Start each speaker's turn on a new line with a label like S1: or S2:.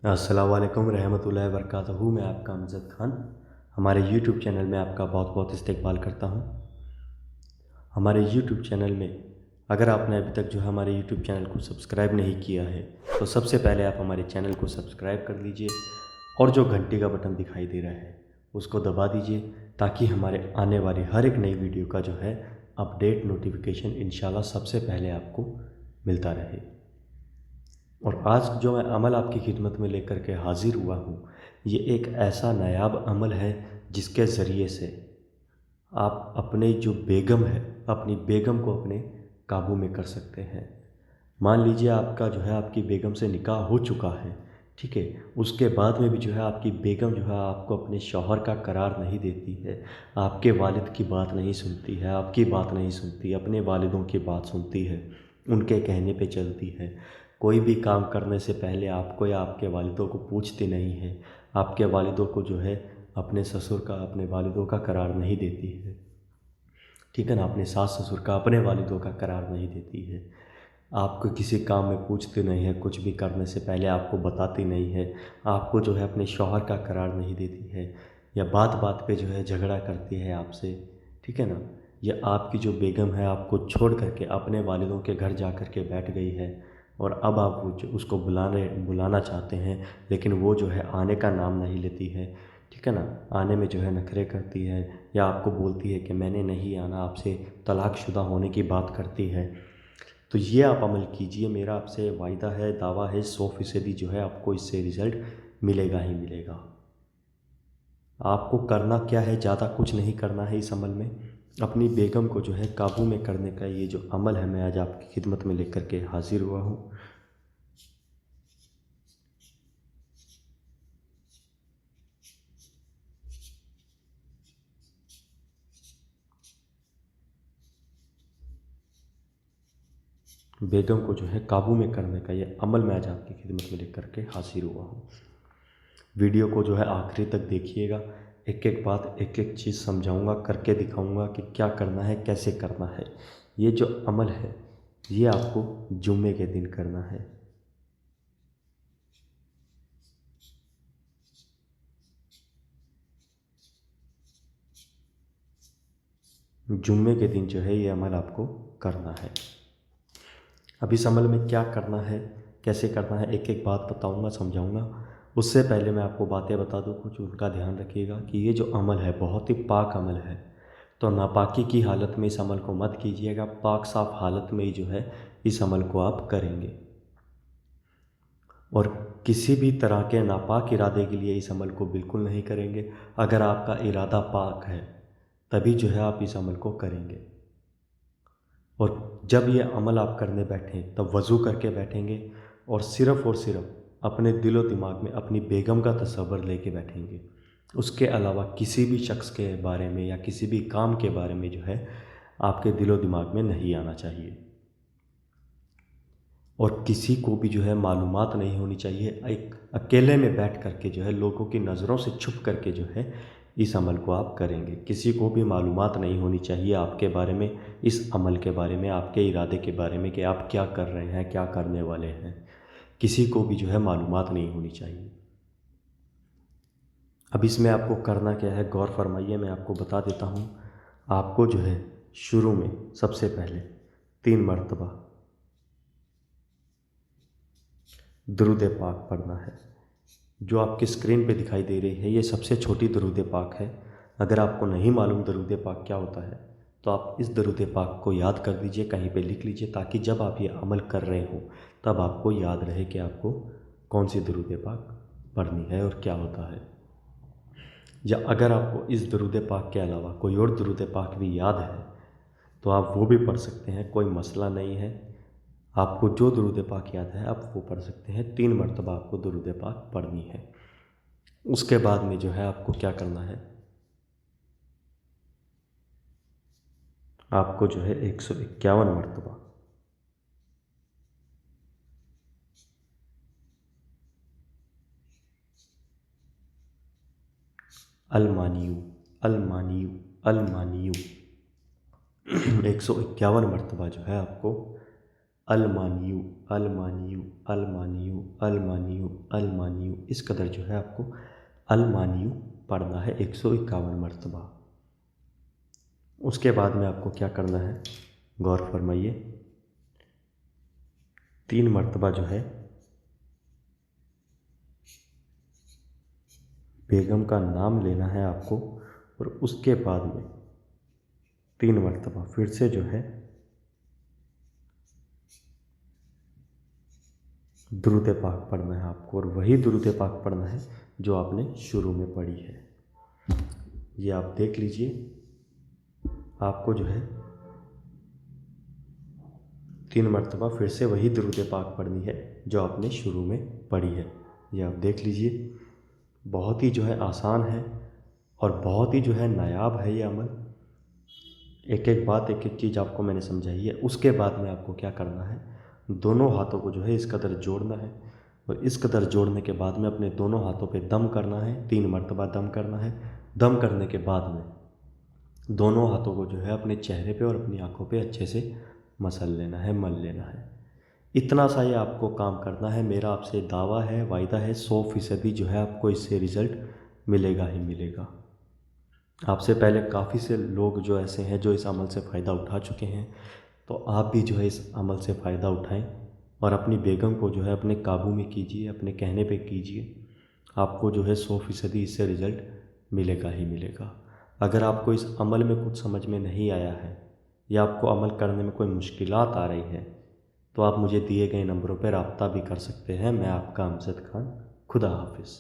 S1: अस्सलाम वालेकुम रहमतुल्लाहि व बरकातहू। मैं आपका अमजद खान हमारे यूट्यूब चैनल में आपका बहुत बहुत इस्तकबाल करता हूँ। हमारे यूट्यूब चैनल में अगर आपने अभी तक जो है हमारे यूट्यूब चैनल को सब्सक्राइब नहीं किया है तो सबसे पहले आप हमारे चैनल को सब्सक्राइब कर लीजिए और जो घंटी का बटन दिखाई दे रहा है उसको दबा दीजिए ताकि हमारे आने वाली हर एक नई वीडियो का जो है अपडेट नोटिफिकेशन इंशाल्लाह सबसे पहले आपको मिलता रहे। और आज जो मैं अमल आपकी खिदमत में लेकर के हाजिर हुआ हूँ, ये एक ऐसा नायाब अमल है जिसके ज़रिए से आप अपने जो बेगम है, अपनी बेगम को अपने काबू में कर सकते हैं। मान लीजिए आपका जो है आपकी बेगम से निकाह हो चुका है, ठीक है। उसके बाद में भी जो है आपकी बेगम जो है आपको अपने शौहर का करार नहीं देती है, आपके वालिद की बात नहीं सुनती है, आपकी बात नहीं सुनती, अपने वालिदों की बात सुनती है, उनके कहने पे चलती है। कोई भी काम करने से पहले आपको या आपके वालिदों को पूछती नहीं है, आपके वालिदों को जो है अपने ससुर का, अपने वालिदों का करार नहीं देती है, ठीक है ना। अपने सास ससुर का, अपने वालिदों का करार नहीं देती है। आपको किसी काम में पूछती नहीं है, कुछ भी करने से पहले आपको बताती नहीं है, आपको जो है अपने शौहर का करार नहीं देती है, या बात बात पे जो है झगड़ा करती है आपसे, ठीक है ना। या आपकी जो बेगम है आपको छोड़ करके अपने वालिदों के घर जा कर के बैठ गई है और अब आप उसको बुलाना चाहते हैं, लेकिन वो जो है आने का नाम नहीं लेती है, ठीक है ना। आने में जो है नखरे करती है या आपको बोलती है कि मैंने नहीं आना, आपसे तलाकशुदा होने की बात करती है। तो ये आप अमल कीजिए, मेरा आपसे वायदा है, दावा है, 100% जो है आपको इससे रिज़ल्ट मिलेगा ही मिलेगा। आपको करना क्या है, ज़्यादा कुछ नहीं करना है इस अमल में। अपनी बेगम को जो है काबू में करने का ये जो अमल है मैं आज आपकी खिदमत में लेकर के हाजिर हुआ हूँ। बेगम को जो है काबू में करने का ये अमल मैं आज आपकी खिदमत में लेकर के हाजिर हुआ हूँ। वीडियो को जो है आखिरी तक देखिएगा, एक एक बात, एक एक चीज़ समझाऊंगा, करके दिखाऊंगा कि क्या करना है, कैसे करना है। ये जो अमल है ये आपको जुम्मे के दिन करना है। जुम्मे के दिन जो है ये अमल आपको करना है। अब इस अमल में क्या करना है, कैसे करना है, एक एक बात बताऊंगा, समझाऊंगा। उससे पहले मैं आपको बातें बता दूं कुछ, उनका ध्यान रखिएगा कि ये जो अमल है बहुत ही पाक अमल है। तो नापाकी की हालत में इस अमल को मत कीजिएगा, पाक साफ हालत में ही जो है इस अमल को आप करेंगे। और किसी भी तरह के नापाक इरादे के लिए इस अमल को बिल्कुल नहीं करेंगे। अगर आपका इरादा पाक है तभी जो है आप इस अमल को करेंगे। और जब ये अमल आप करने बैठें तब वज़ू करके बैठेंगे और सिर्फ़ अपने दिलो दिमाग में अपनी बेगम का तस्वर लेके बैठेंगे। उसके अलावा किसी भी शख्स के बारे में या किसी भी काम के बारे में जो है आपके दिलो दिमाग में नहीं आना चाहिए। और किसी को भी जो है मालूमात नहीं होनी चाहिए। एक अकेले में बैठ कर के जो है लोगों की नज़रों से छुप करके जो है इस अमल को आप करेंगे। किसी को भी मालूमात नहीं होनी चाहिए आपके बारे में, इस अमल के बारे में, आपके इरादे के बारे में कि आप क्या कर रहे हैं, क्या करने वाले हैं। किसी को भी जो है मालूमात नहीं होनी चाहिए। अब इसमें आपको करना क्या है, गौर फरमाइए, मैं आपको बता देता हूँ। आपको जो है शुरू में सबसे पहले 3 मरतबा दुरूद पाक पढ़ना है। जो आपकी स्क्रीन पे दिखाई दे रही है ये सबसे छोटी दरूद पाक है। अगर आपको नहीं मालूम दरूद पाक क्या होता है तो आप इस दरूद पाक को याद कर दीजिए, कहीं पे लिख लीजिए, ताकि जब आप ये अमल कर रहे हो तब आपको याद रहे कि आपको कौन सी दरूद पाक पढ़नी है और क्या होता है। या अगर आपको इस दरूद पाक के अलावा कोई और दरूद पाक भी याद है तो आप वो भी पढ़ सकते हैं, कोई मसला नहीं है। आपको जो दरूद पाक याद है आप वो पढ़ सकते हैं। 3 मरतबा आपको दरूद पाक पढ़नी है। उसके बाद में जो है आपको क्या करना है, आपको जो है 151 मरतबा अलमानियू अलमानियू अलमानियू 151 मरतबा जो है आपको अलमानियू, अलमानियू, अलमानियू, अलमानियू, अलमानियू, इस कदर जो है आपको अलमानियू पढ़ना है 151 मरतबा। उसके बाद में आपको क्या करना है, गौर फरमाइए। 3 मरतबा जो है बेगम का नाम लेना है आपको, और उसके बाद में 3 मरतबा फिर से जो है दुरूद पाक पढ़ना है आपको, और वही दुरूद पाक पढ़ना है जो आपने शुरू में पढ़ी है। ये आप देख लीजिए, आपको जो है 3 मरतबा फिर से वही दुरूद पाक पढ़नी है जो आपने शुरू में पढ़ी है। ये आप देख लीजिए, बहुत ही जो है आसान है और बहुत ही जो है नायाब है ये अमल। एक एक बात, एक एक चीज़ आपको मैंने समझाई है। उसके बाद में आपको क्या करना है, दोनों हाथों को जो है इस कदर जोड़ना है, और इस कदर जोड़ने के बाद में अपने दोनों हाथों पे दम करना है, 3 मरतबा दम करना है। दम करने के बाद में दोनों हाथों को जो है अपने चेहरे पे और अपनी आँखों पे अच्छे से मसल लेना है, मल लेना है। इतना सा ही आपको काम करना है। मेरा आपसे दावा है, वायदा है, 100% जो है आपको इससे रिज़ल्ट मिलेगा ही मिलेगा। आपसे पहले काफ़ी से लोग जो ऐसे हैं जो इस अमल से फ़ायदा उठा चुके हैं, तो आप भी जो है इस अमल से फ़ायदा उठाएं और अपनी बेगम को जो है अपने काबू में कीजिए, अपने कहने पे कीजिए। आपको जो है 100% इससे रिज़ल्ट मिलेगा ही मिलेगा। अगर आपको इस अमल में कुछ समझ में नहीं आया है या आपको अमल करने में कोई मुश्किलात आ रही है, तो आप मुझे दिए गए नंबरों पर रब्ता भी कर सकते हैं। मैं आपका अमजद खान, खुदा हाफिज़।